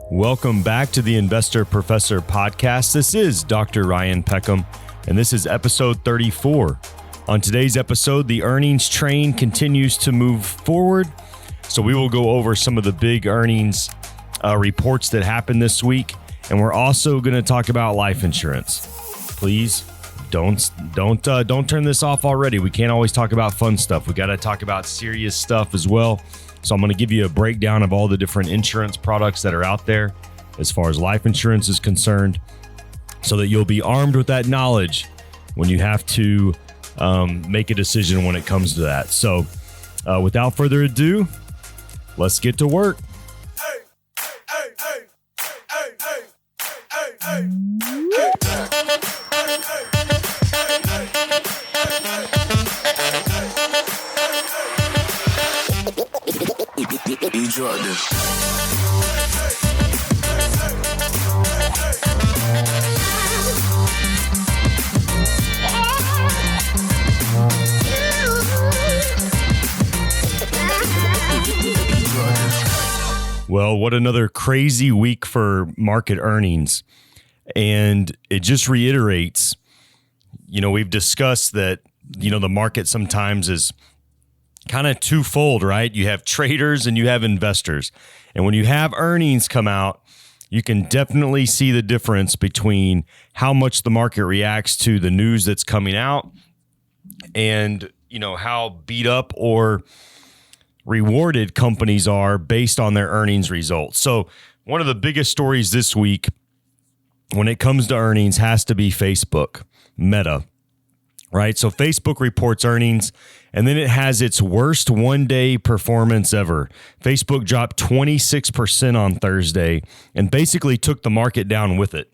Welcome back to the Investor Professor podcast. This is Dr. Ryan Peckham, and this is episode 34. On today's episode, the earnings train continues to move forward. So we will go over some of the big earnings reports that happened this week, and we're also going to talk about life insurance. Please don't turn this off already. We can't always talk about fun stuff. We got to talk about serious stuff as well. So I'm going to give you a breakdown of all the different insurance products that are out there as far as life insurance is concerned, so that you'll be armed with that knowledge when you have to make a decision when it comes to that. So without further ado, let's get to work. Well, what another crazy week for market earnings. And it just reiterates, we've discussed that, the market sometimes is kind of twofold, right? You have traders and you have investors. And when you have earnings come out, you can definitely see the difference between how much the market reacts to the news that's coming out and, how beat up or rewarded companies are based on their earnings results. So one of the biggest stories this week when it comes to earnings has to be Facebook, Meta, right? So Facebook reports earnings, and then it has its worst one-day performance ever. Facebook dropped 26% on Thursday and basically took the market down with it.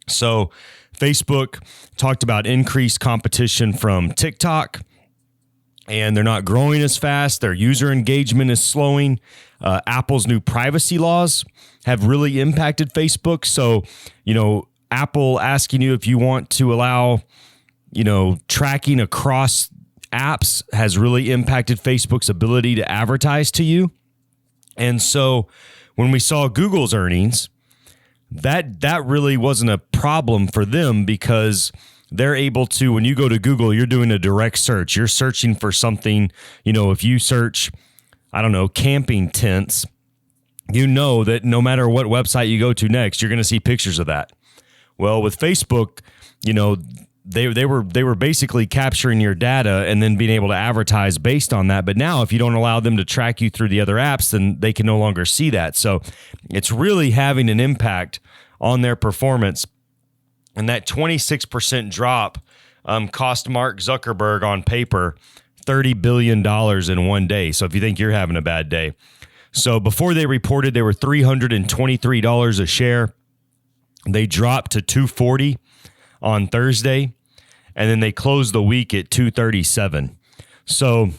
So Facebook talked about increased competition from TikTok, and they're not growing as fast. Their user engagement is slowing. Apple's new privacy laws have really impacted Facebook. So, Apple asking you if you want to allow, tracking across apps has really impacted Facebook's ability to advertise to you. And so when we saw Google's earnings, that really wasn't a problem for them, because they're able to, when you go to Google, you're doing a direct search. You're searching for something, if you search, camping tents, that no matter what website you go to next, you're going to see pictures of that. Well, with Facebook, they were basically capturing your data and then being able to advertise based on that. But now if you don't allow them to track you through the other apps, then they can no longer see that. So it's really having an impact on their performance. And that 26% drop cost Mark Zuckerberg on paper $30 billion in one day. So if you think you're having a bad day. So before they reported, they were $323 a share. They dropped to $240 on Thursday, and then they closed the week at $237. So,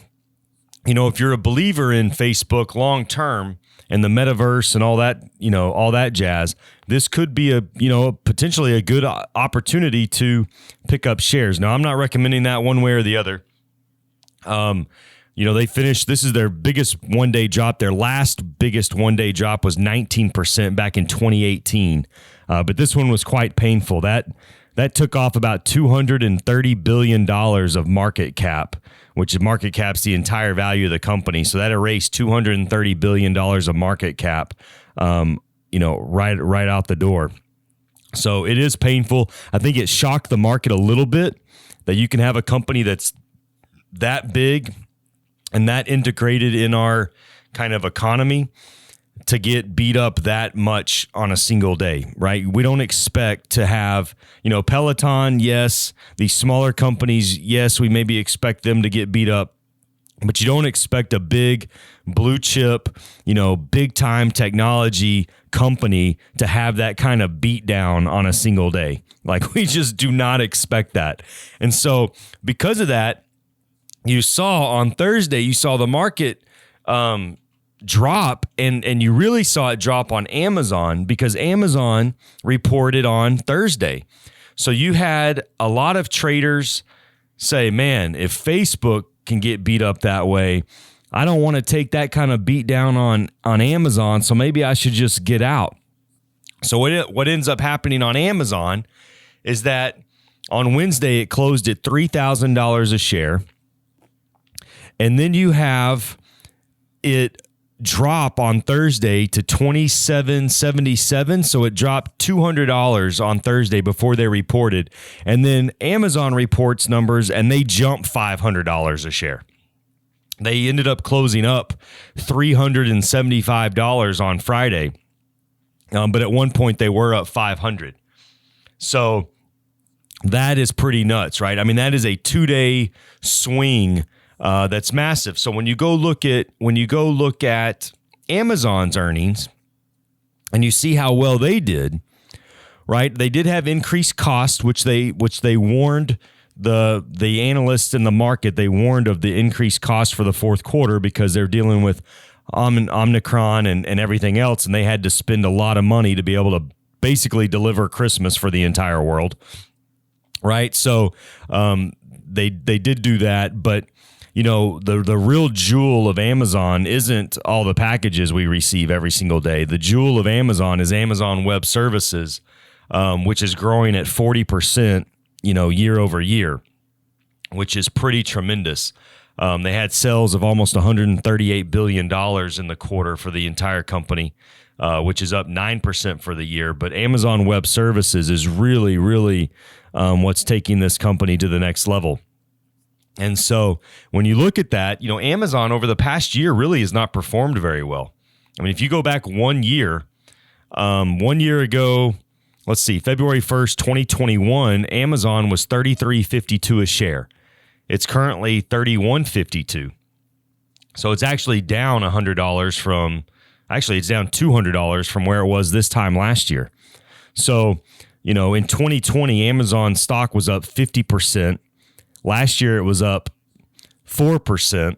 if you're a believer in Facebook long term and the metaverse and all that, all that jazz, this could be potentially a good opportunity to pick up shares. Now, I'm not recommending that one way or the other. They finished, this is their biggest one-day drop. Their last biggest one-day drop was 19% back in 2018. But this one was quite painful. That took off about $230 billion of market cap, which market cap's the entire value of the company. So that erased $230 billion of market cap, right out the door. So it is painful. I think it shocked the market a little bit that you can have a company that's that big and that integrated in our kind of economy to get beat up that much on a single day, right? We don't expect to have, Peloton, yes. These smaller companies, yes, we maybe expect them to get beat up, but you don't expect a big blue chip, big time technology company to have that kind of beat down on a single day. Like, we just do not expect that. And so because of that, you saw on Thursday, the market drop, and you really saw it drop on Amazon, because Amazon reported on Thursday. So you had a lot of traders say, man, if Facebook can get beat up that way, I don't want to take that kind of beat down on Amazon, so maybe I should just get out. So what ends up happening on Amazon is that on Wednesday it closed at $3,000 a share. And then you have it drop on Thursday to $27.77. So it dropped $200 on Thursday before they reported. And then Amazon reports numbers and they jump $500 a share. They ended up closing up $375 on Friday. But at one point they were up $500. So that is pretty nuts, right? I mean, that is a 2-day swing that's massive. So when you go look at Amazon's earnings and you see how well they did, right? They did have increased costs, which they warned the analysts in the market. They warned of the increased cost for the fourth quarter because they're dealing with Omicron and everything else, and they had to spend a lot of money to be able to basically deliver Christmas for the entire world, right? So they did do that, but you know, the real jewel of Amazon isn't all the packages we receive every single day. The jewel of Amazon is Amazon Web Services, which is growing at 40%, year over year, which is pretty tremendous. They had sales of almost $138 billion in the quarter for the entire company, which is up 9% for the year. But Amazon Web Services is really, really what's taking this company to the next level. And so when you look at that, Amazon over the past year really has not performed very well. I mean, if you go back 1 year, 1 year ago, let's see, February 1st, 2021, Amazon was $33.52 a share. It's currently $31.52. So it's actually down $100 it's down $200 from where it was this time last year. So, in 2020, Amazon stock was up 50%. Last year, it was up 4%.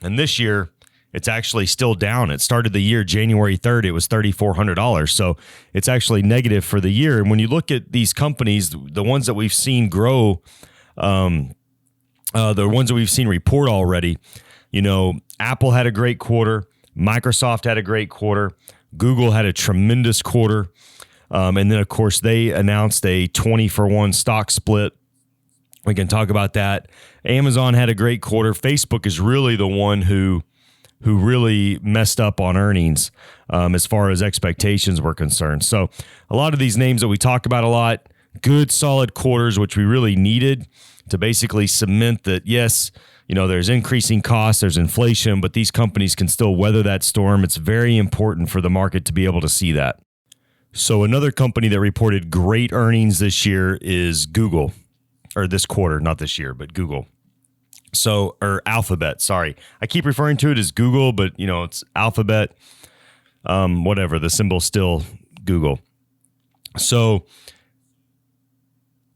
And this year, it's actually still down. It started the year January 3rd. It was $3,400. So it's actually negative for the year. And when you look at these companies, the ones that we've seen grow, the ones that we've seen report already, Apple had a great quarter. Microsoft had a great quarter. Google had a tremendous quarter. And then, of course, they announced a 20-for-1 stock split. We can talk about that. Amazon had a great quarter. Facebook is really the one who really messed up on earnings as far as expectations were concerned. So a lot of these names that we talk about a lot, good, solid quarters, which we really needed to basically cement that, yes, there's increasing costs, there's inflation, but these companies can still weather that storm. It's very important for the market to be able to see that. So another company that reported great earnings this year is Google. Or this quarter, not this year, but Google. Or Alphabet, sorry. I keep referring to it as Google, but, it's Alphabet, whatever. The symbol's still Google. So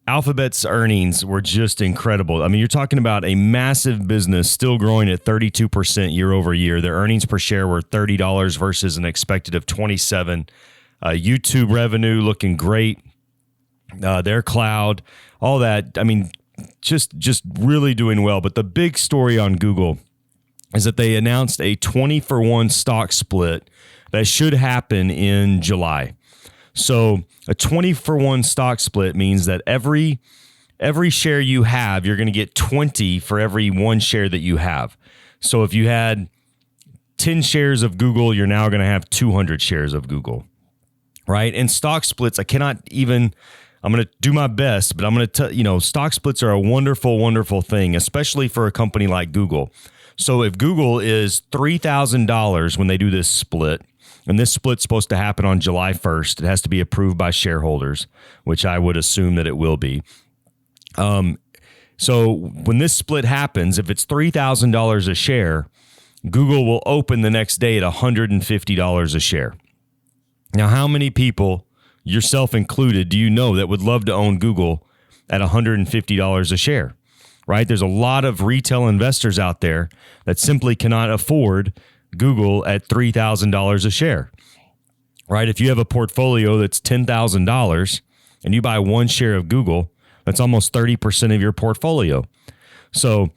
Alphabet's earnings were just incredible. I mean, you're talking about a massive business still growing at 32% year over year. Their earnings per share were $30 versus an expected of $27. YouTube revenue looking great. Their cloud, all that. I mean, just really doing well. But the big story on Google is that they announced a 20-for-1 stock split that should happen in July. So a 20-for-1 stock split means that every share you have, you're going to get 20 for every one share that you have. So if you had 10 shares of Google, you're now going to have 200 shares of Google, right? And stock splits, I'm going to do my best, but I'm going to tell stock splits are a wonderful, wonderful thing, especially for a company like Google. So if Google is $3,000 when they do this split, and this split's supposed to happen on July 1st, it has to be approved by shareholders, which I would assume that it will be. So when this split happens, if it's $3,000 a share, Google will open the next day at $150 a share. Now, how many people, yourself included, do you know that would love to own Google at $150 a share, right? There's a lot of retail investors out there that simply cannot afford Google at $3,000 a share, right? If you have a portfolio that's $10,000 and you buy one share of Google, that's almost 30% of your portfolio. So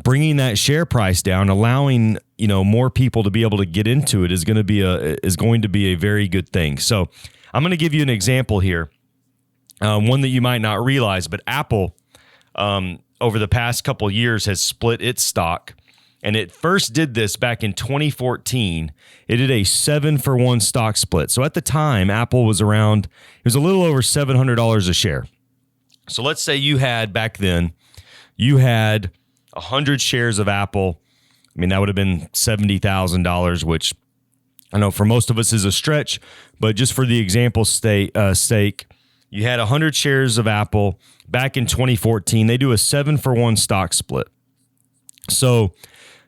bringing that share price down, allowing, more people to be able to get into it is going to be a very good thing. So I'm going to give you an example here. One that you might not realize, but Apple, over the past couple of years has split its stock. And it first did this back in 2014. It did a 7-for-1 stock split. So at the time, Apple was around, it was a little over $700 a share. So let's say back then, you had 100 shares of Apple. I mean, that would have been $70,000, which I know for most of us is a stretch, but just for the example's sake, you had 100 shares of Apple back in 2014. They do a 7-for-1 stock split. So,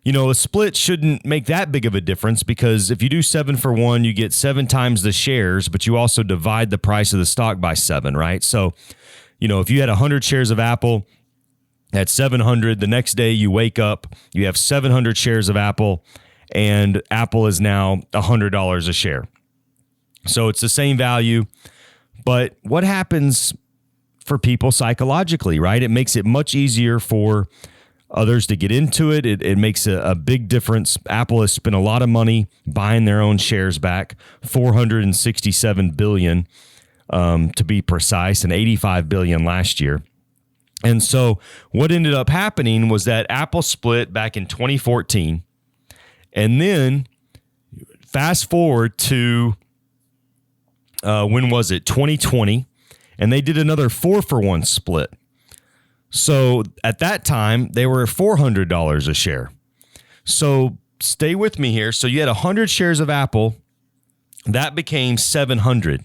a split shouldn't make that big of a difference, because if you do 7-for-1, you get 7 times the shares, but you also divide the price of the stock by 7, right? So, if you had 100 shares of Apple at 700, the next day you wake up, you have 700 shares of Apple, and Apple is now $100 a share. So it's the same value, but what happens for people psychologically, right? It makes it much easier for others to get into it. It makes a big difference. Apple has spent a lot of money buying their own shares back, $467 billion to be precise, and $85 billion last year. And so what ended up happening was that Apple split back in 2014, and then fast forward to when was it? 2020, and they did another 4-for-1 split. So at that time, they were $400 a share. So stay with me here. So you had 100 shares of Apple. That became 700.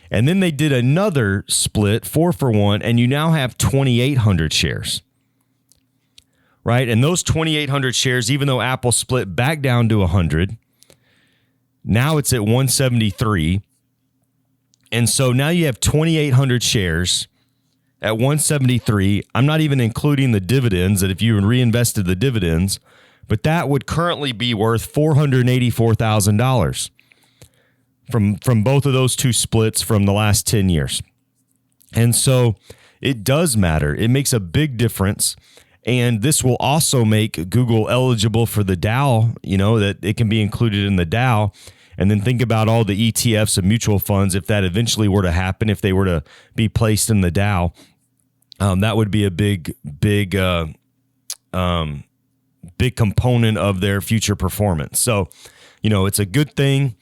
And then they did another split, 4-for-1, and you now have 2,800 shares. Right? And those 2,800 shares, even though Apple split back down to 100, now it's at 173. And so now you have 2,800 shares at 173. I'm not even including the dividends, that if you reinvested the dividends, but that would currently be worth $484,000 from both of those two splits from the last 10 years. And so it does matter. It makes a big difference. And this will also make Google eligible for the Dow, that it can be included in the Dow. And then think about all the ETFs and mutual funds. If that eventually were to happen, if they were to be placed in the Dow, that would be a big component of their future performance. So, it's a good thing.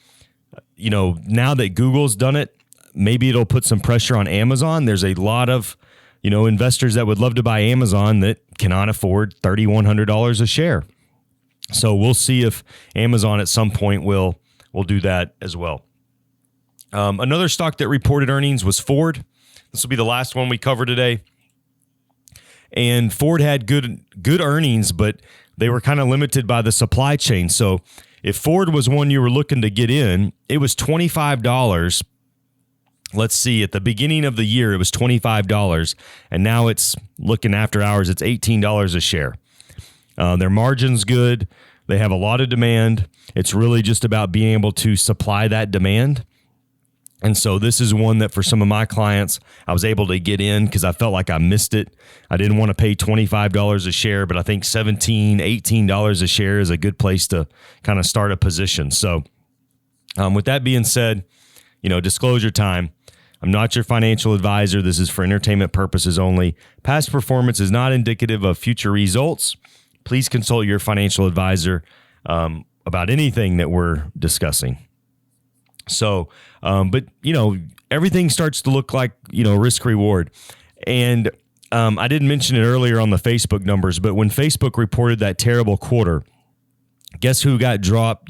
Now that Google's done it, maybe it'll put some pressure on Amazon. There's a lot of, investors that would love to buy Amazon that cannot afford $3,100 a share. So we'll see if Amazon at some point will do that as well. Another stock that reported earnings was Ford. This will be the last one we cover today. And Ford had good earnings, but they were kind of limited by the supply chain. So if Ford was one you were looking to get in, it was $25. Let's see, at the beginning of the year, it was $25. And now it's, looking after hours, it's $18 a share. Their margin's good. They have a lot of demand. It's really just about being able to supply that demand. And so this is one that for some of my clients, I was able to get in because I felt like I missed it. I didn't want to pay $25 a share, but I think $17, $18 a share is a good place to kind of start a position. So with that being said, disclosure time. I'm not your financial advisor. This is for entertainment purposes only. Past performance is not indicative of future results. Please consult your financial advisor about anything that we're discussing. So, but everything starts to look like, risk reward. And I didn't mention it earlier on the Facebook numbers, but when Facebook reported that terrible quarter, guess who got dropped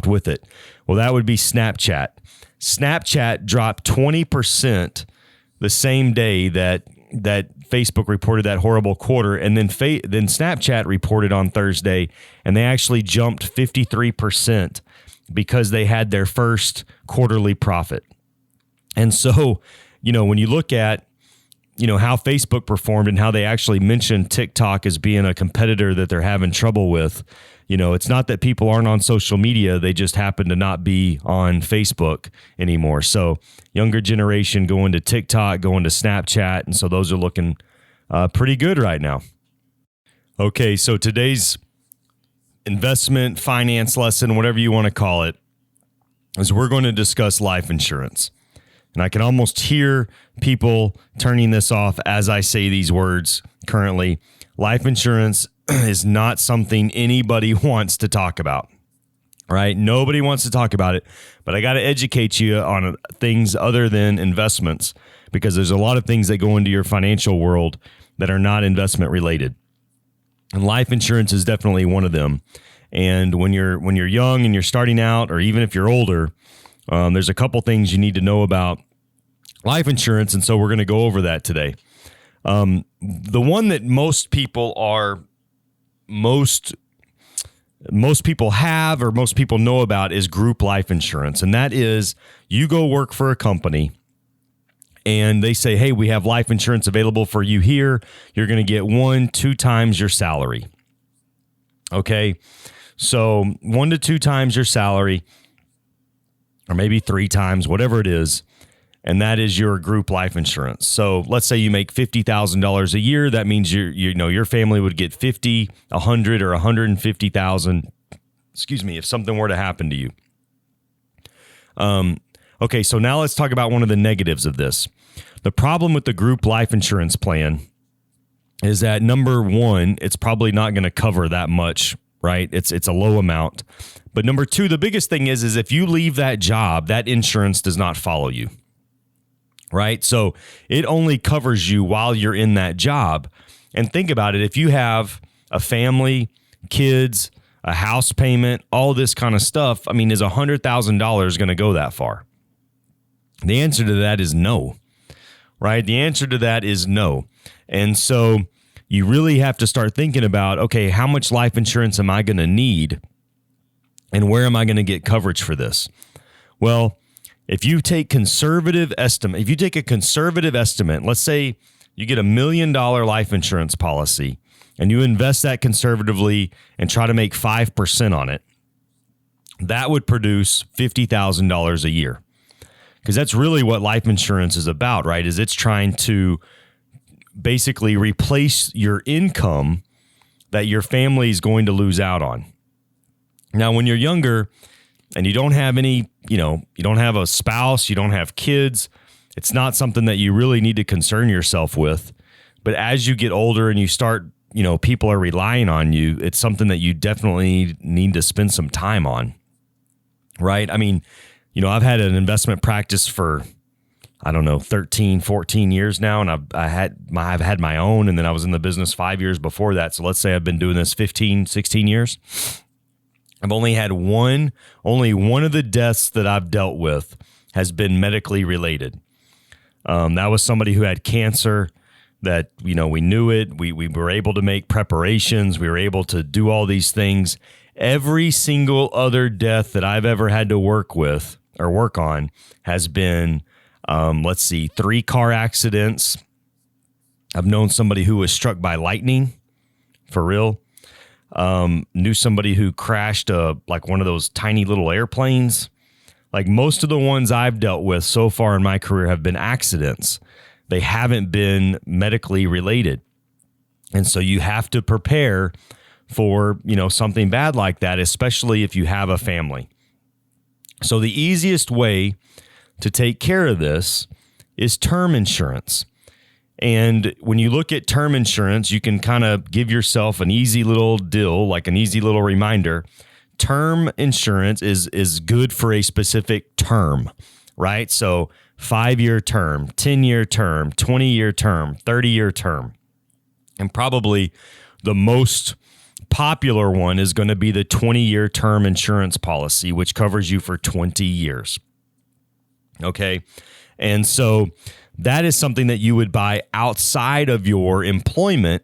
with it? Well, that would be Snapchat. Snapchat dropped 20% the same day that Facebook reported that horrible quarter, and then Snapchat reported on Thursday, and they actually jumped 53% because they had their first quarterly profit. And so, when you look at, how Facebook performed and how they actually mentioned TikTok as being a competitor that they're having trouble with, it's not that people aren't on social media. They just happen to not be on Facebook anymore. So younger generation going to TikTok, going to Snapchat. And so those are looking pretty good right now. Okay, so today's investment finance lesson, whatever you want to call it, is we're going to discuss life insurance. And I can almost hear people turning this off as I say these words currently. Life insurance is not something anybody wants to talk about, right? Nobody wants to talk about it, but I got to educate you on things other than investments, because there's a lot of things that go into your financial world that are not investment related. And life insurance is definitely one of them. And when you're young and you're starting out, or even if you're older, there's a couple things you need to know about life insurance, and so we're going to go over that today. The one that most people have or most people know about is group life insurance, and that is you go work for a company, and they say, hey, we have life insurance available for you here. You're going to get 1-2 times your salary. Okay, so 1 to 2 times your salary, or maybe 3 times, whatever it is. And that is your group life insurance. So let's say you make $50,000 a year. That means your family would get 50, 100, or 150,000. Excuse me, if something were to happen to you. Okay, so now let's talk about one of the negatives of this. The problem with the group life insurance plan is that, number one, it's probably not going to cover that much, right? It's a low amount. But number two, the biggest thing is if you leave that job, that insurance does not follow you. Right? So it only covers you while you're in that job. And think about it. If you have a family, kids, a house payment, all this kind of stuff, I mean, is $100,000 going to go that far? The answer to that is no. Right? The answer to that is no. And so you really have to start thinking about, okay, how much life insurance am I going to need? And where am I going to get coverage for this? Well, if you take a conservative estimate, let's say you get $1 million life insurance policy and you invest that conservatively and try to make 5% on it, that would produce $50,000 a year. Because that's really what life insurance is about, right? Is it's trying to basically replace your income that your family is going to lose out on. Now, when you're younger and you don't have any, you don't have a spouse, you don't have kids, it's not something that you really need to concern yourself with. But as you get older and you start, people are relying on you, it's something that you definitely need to spend some time on, right? I mean, I've had an investment practice for, 13, 14 years now, and I've had my own, and then I was in the business 5 years before that. So let's say I've been doing this 15, 16 years. I've only had only one of the deaths that I've dealt with has been medically related. That was somebody who had cancer that, we knew it. We were able to make preparations. We were able to do all these things. Every single other death that I've ever had to work on has been, 3 car accidents. I've known somebody who was struck by lightning, for real. Knew somebody who crashed one of those tiny little airplanes. Like, most of the ones I've dealt with so far in my career have been accidents. They haven't been medically related. And so you have to prepare for, something bad like that, especially if you have a family. So the easiest way to take care of this is term insurance. And when you look at term insurance, you can kind of give yourself an easy little deal, like an easy little reminder. Term insurance is good for a specific term, right? So 5-year term, 10-year term, 20-year term, 30-year term. And probably the most popular one is going to be the 20-year term insurance policy, which covers you for 20 years. Okay. And so that is something that you would buy outside of your employment.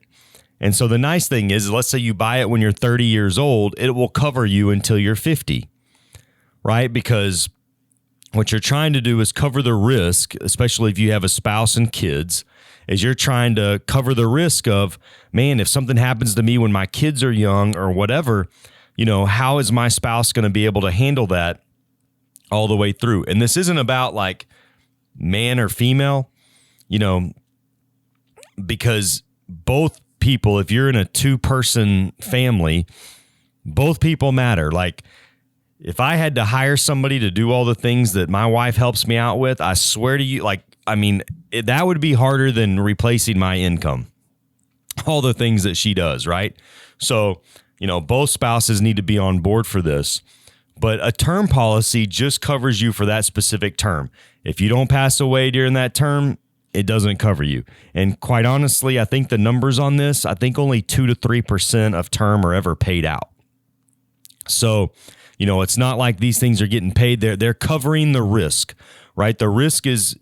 And so the nice thing is, let's say you buy it when you're 30 years old, it will cover you until you're 50, right? Because what you're trying to do is cover the risk, especially if you have a spouse and kids, is you're trying to cover the risk of, man, if something happens to me when my kids are young or whatever, how is my spouse going to be able to handle that all the way through? And this isn't about like man or female, because both people, if you're in a 2-person family, both people matter. Like, if I had to hire somebody to do all the things that my wife helps me out with, I swear to you, that would be harder than replacing my income. All the things that she does, right? So, both spouses need to be on board for this. But a term policy just covers you for that specific term. If you don't pass away during that term, it doesn't cover you. And quite honestly, I think the numbers on this, I think only 2 to 3% of term are ever paid out. So, it's not like these things are getting paid. They're covering the risk, right? The risk is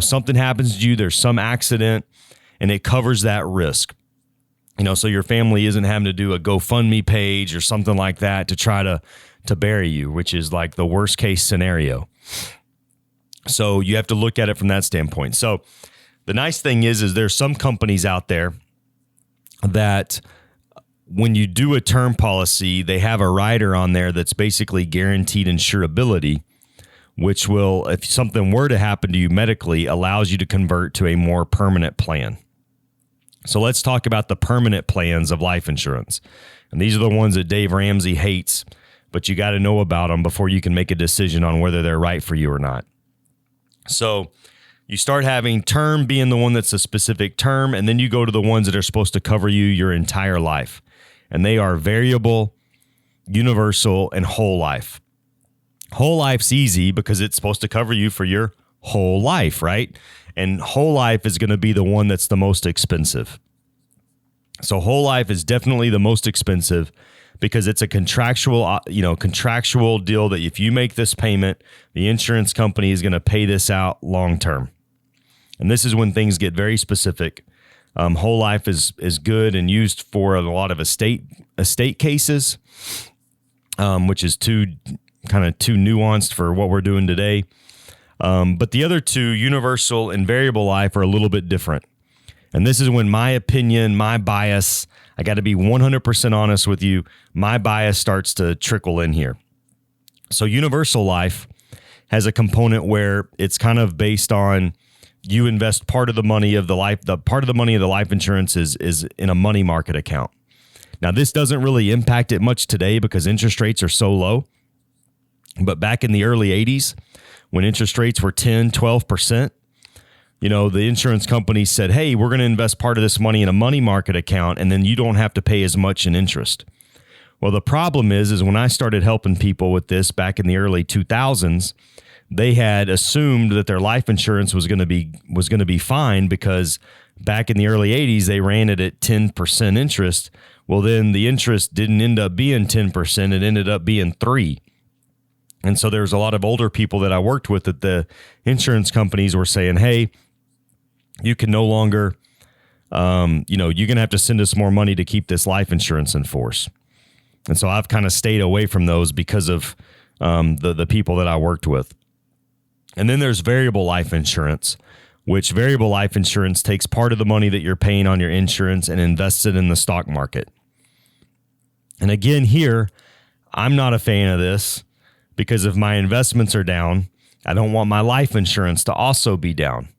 something happens to you, there's some accident, and it covers that risk. So your family isn't having to do a GoFundMe page or something like that to try to bury you, which is like the worst case scenario. So you have to look at it from that standpoint. So the nice thing is there's some companies out there that when you do a term policy, they have a rider on there that's basically guaranteed insurability, which will, if something were to happen to you medically, allows you to convert to a more permanent plan. So let's talk about the permanent plans of life insurance. And these are the ones that Dave Ramsey hates, but you got to know about them before you can make a decision on whether they're right for you or not. So you start having term being the one that's a specific term, and then you go to the ones that are supposed to cover you your entire life. And they are variable, universal, and whole life. Whole life's easy because it's supposed to cover you for your whole life, right? And whole life is going to be the one that's the most expensive. So whole life is definitely the most expensive because it's a contractual deal that if you make this payment, the insurance company is going to pay this out long term. And this is when things get very specific. Whole life is good and used for a lot of estate cases, which is too nuanced for what we're doing today. But the other two, universal and variable life, are a little bit different. And this is when my opinion, my bias, I got to be 100% honest with you, my bias starts to trickle in here. So universal life has a component where it's kind of based on you invest part of the money of the life insurance is in a money market account. Now, this doesn't really impact it much today because interest rates are so low. But back in the early 80s, when interest rates were 10, 12%, the insurance company said, hey, we're going to invest part of this money in a money market account, and then you don't have to pay as much in interest. Well, the problem is when I started helping people with this back in the early 2000s, they had assumed that their life insurance was going to be fine because back in the early 80s, they ran it at 10% interest. Well, then the interest didn't end up being 10%. It ended up being 3%. And so there's a lot of older people that I worked with that the insurance companies were saying, hey, you can no longer, you're going to have to send us more money to keep this life insurance in force. And so I've kind of stayed away from those because of the people that I worked with. And then there's variable life insurance, which variable life insurance takes part of the money that you're paying on your insurance and invests it in the stock market. And again, here, I'm not a fan of this because if my investments are down, I don't want my life insurance to also be down.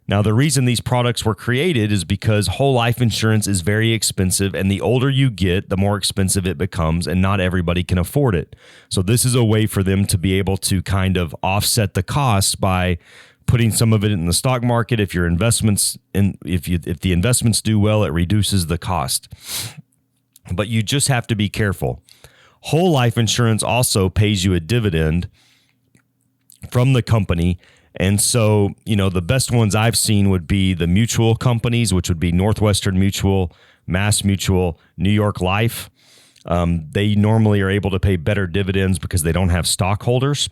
Now, the reason these products were created is because whole life insurance is very expensive, and the older you get, the more expensive it becomes, and not everybody can afford it. So this is a way for them to be able to kind of offset the cost by putting some of it in the stock market. If your investments if the investments do well, it reduces the cost. But you just have to be careful. Whole life insurance also pays you a dividend from the company. And so, the best ones I've seen would be the mutual companies, which would be Northwestern Mutual, Mass Mutual, New York Life. They normally are able to pay better dividends because they don't have stockholders.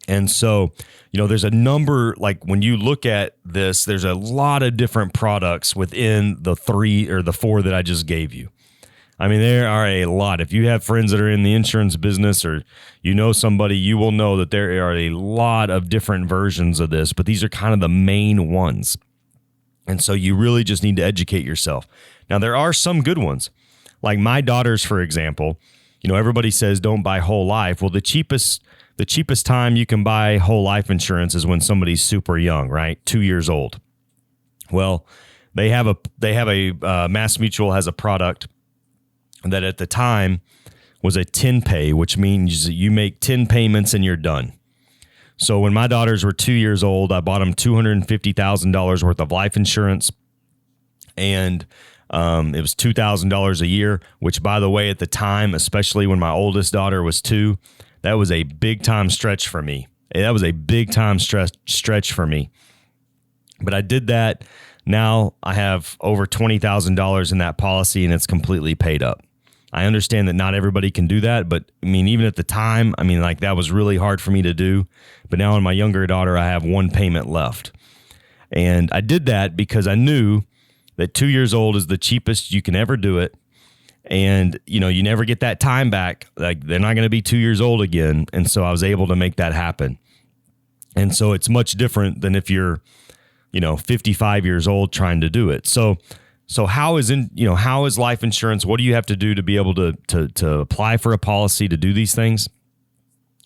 And so, there's a number, like when you look at this, there's a lot of different products within the 3 or the 4 that I just gave you. I mean, there are a lot. If you have friends that are in the insurance business or somebody, you will know that there are a lot of different versions of this, but these are kind of the main ones. And so you really just need to educate yourself. Now, there are some good ones. Like my daughters, for example, everybody says don't buy whole life. Well, the cheapest time you can buy whole life insurance is when somebody's super young, right? 2 years old. Well, they have a Mass Mutual has a product that at the time was a 10 pay, which means you make 10 payments and you're done. So when my daughters were 2 years old, I bought them $250,000 worth of life insurance, and it was $2,000 a year, which, by the way, at the time, especially when my oldest daughter was 2, that was a big time stretch for me. That was a big time stretch for me. But I did that. Now I have over $20,000 in that policy, and it's completely paid up. I understand that not everybody can do that, but I mean, even at the time, I mean, like, that was really hard for me to do. But now on my younger daughter, I have one payment left. And I did that because I knew that 2 years old is the cheapest you can ever do it. And, you know, you never get that time back. Like, they're not going to be 2 years old again. And so I was able to make that happen. And so it's much different than if you're, 55 years old trying to do it. So how is life insurance? What do you have to do to be able to apply for a policy to do these things?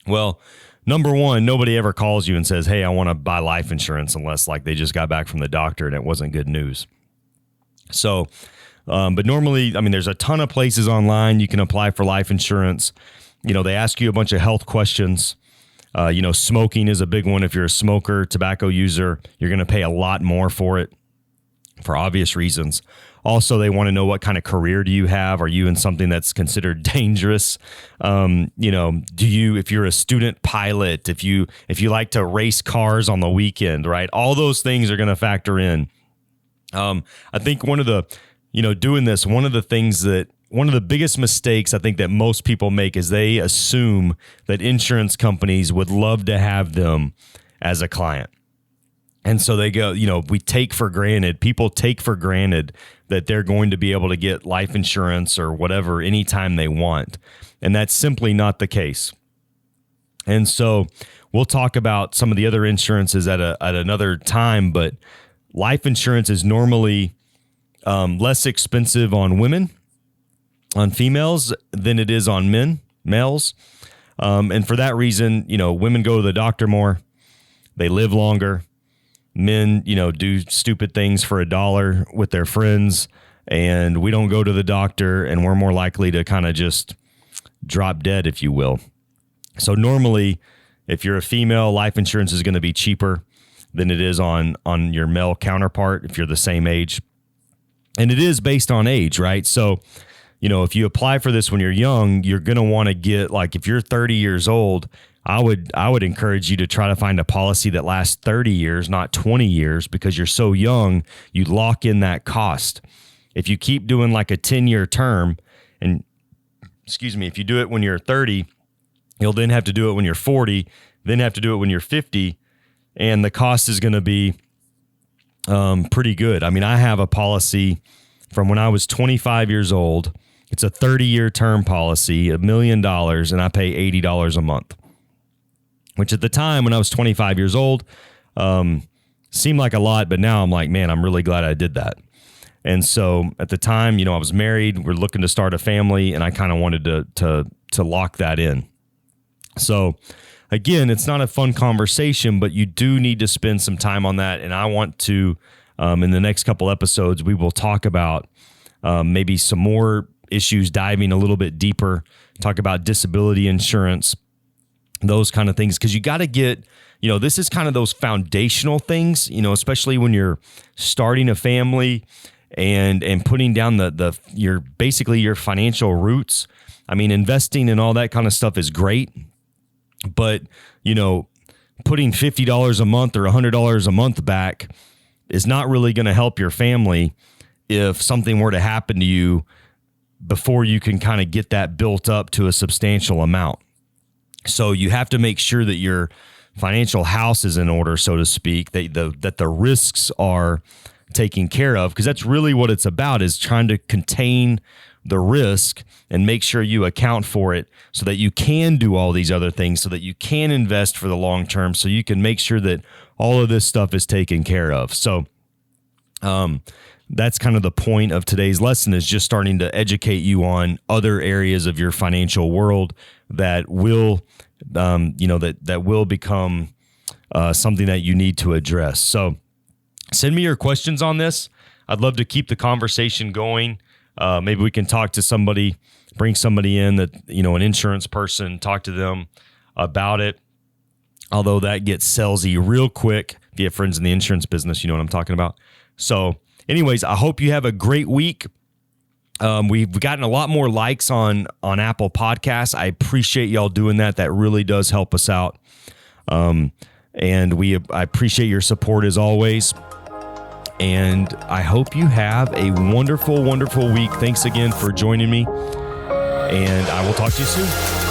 Well, number one, nobody ever calls you and says, hey, I want to buy life insurance, unless like they just got back from the doctor and it wasn't good news. So, but normally, I mean, there's a ton of places online you can apply for life insurance. They ask you a bunch of health questions. Smoking is a big one. If you're a smoker, tobacco user, you're going to pay a lot more for it for obvious reasons. Also, they want to know what kind of career do you have? Are you in something that's considered dangerous? If you're a student pilot, if you like to race cars on the weekend, right? All those things are going to factor in. I think one of the biggest mistakes I think that most people make is they assume that insurance companies would love to have them as a client. And so they go, people take for granted that they're going to be able to get life insurance or whatever anytime they want. And that's simply not the case. And so we'll talk about some of the other insurances at another time, but life insurance is normally less expensive on females than it is on males. And for that reason, women go to the doctor more, they live longer. Men, do stupid things for $1 with their friends, and we don't go to the doctor, and we're more likely to kind of just drop dead, if you will. So normally, if you're a female, life insurance is going to be cheaper than it is on your male counterpart if you're the same age. And it is based on age, right? So, if you apply for this when you're young, you're going to want to get, like, if you're 30 years old, I would encourage you to try to find a policy that lasts 30 years, not 20 years, because you're so young, you lock in that cost. If you keep doing like a 10-year term, if you do it when you're 30, you'll then have to do it when you're 40, then have to do it when you're 50, and the cost is going to be pretty good. I mean, I have a policy from when I was 25 years old. It's a 30-year term policy, $1 million, and I pay $80 a month. Which at the time when I was 25 years old seemed like a lot, but now I'm like, man, I'm really glad I did that. And so at the time, I was married, we're looking to start a family, and I kind of wanted to lock that in. So again, it's not a fun conversation, but you do need to spend some time on that. And I want to, in the next couple episodes, we will talk about maybe some more issues, diving a little bit deeper, talk about disability insurance, those kind of things, because you got to get, this is kind of those foundational things, especially when you're starting a family and putting down your financial roots. I mean, investing and all that kind of stuff is great, but putting $50 a month or $100 a month back is not really going to help your family if something were to happen to you before you can kind of get that built up to a substantial amount. So you have to make sure that your financial house is in order, so to speak, that the risks are taken care of, because that's really what it's about, is trying to contain the risk and make sure you account for it so that you can do all these other things, so that you can invest for the long term, so you can make sure that all of this stuff is taken care of. So that's kind of the point of today's lesson, is just starting to educate you on other areas of your financial world that will, that will become something that you need to address. So send me your questions on this. I'd love to keep the conversation going. Maybe we can talk to somebody, bring somebody in that, an insurance person, talk to them about it. Although that gets salesy real quick. If you have friends in the insurance business, you know what I'm talking about. So anyways, I hope you have a great week. We've gotten a lot more likes on Apple Podcasts. I appreciate y'all doing that. That really does help us out. And I appreciate your support as always. And I hope you have a wonderful, wonderful week. Thanks again for joining me. And I will talk to you soon.